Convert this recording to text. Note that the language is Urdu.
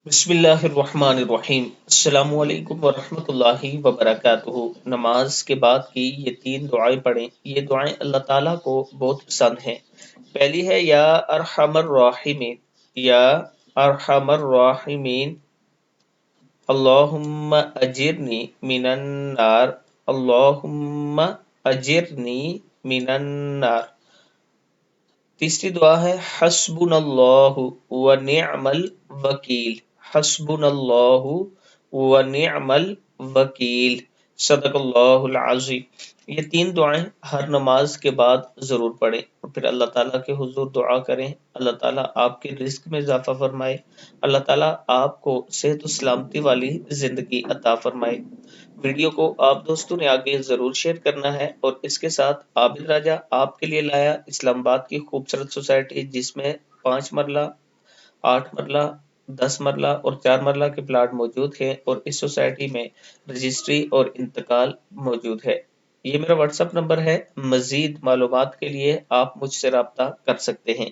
بسم اللہ الرحمن الرحیم۔ السلام علیکم ورحمۃ اللہ وبرکاتہ۔ نماز کے بعد کی یہ تین دعائیں پڑھیں۔ یہ دعائیں اللہ تعالیٰ کو بہت پسند ہیں۔ پہلی ہے یا ارحم الراحمین، یا ارحم الراحمین، اللہم اجرنی من النار، اللہم اجرنی من النار۔ تیسری دعا ہے حسبنا اللہ و نعم الوکیل، حسبنا اللہ و نعم الوکیل، صدق اللہ العظیم۔ یہ تین دعائیں ہر نماز کے بعد ضرور پڑھیں اور پھر اللہ تعالیٰ کے حضور دعا کریں۔ اللہ تعالیٰ آپ کے رزق میں اضافہ فرمائے، اللہ تعالیٰ آپ کو صحت و سلامتی والی زندگی عطا فرمائے۔ ویڈیو کو آپ دوستوں نے آگے ضرور شیئر کرنا ہے، اور اس کے ساتھ عابد راجہ آپ کے لیے لایا اسلام آباد کی خوبصورت سوسائٹی، جس میں 5 مرلہ، 8 مرلہ، 10 مرلہ اور 4 مرلہ کے پلاٹ موجود ہیں، اور اس سوسائٹی میں رجسٹری اور انتقال موجود ہے۔ یہ میرا واٹس ایپ نمبر ہے، مزید معلومات کے لیے آپ مجھ سے رابطہ کر سکتے ہیں۔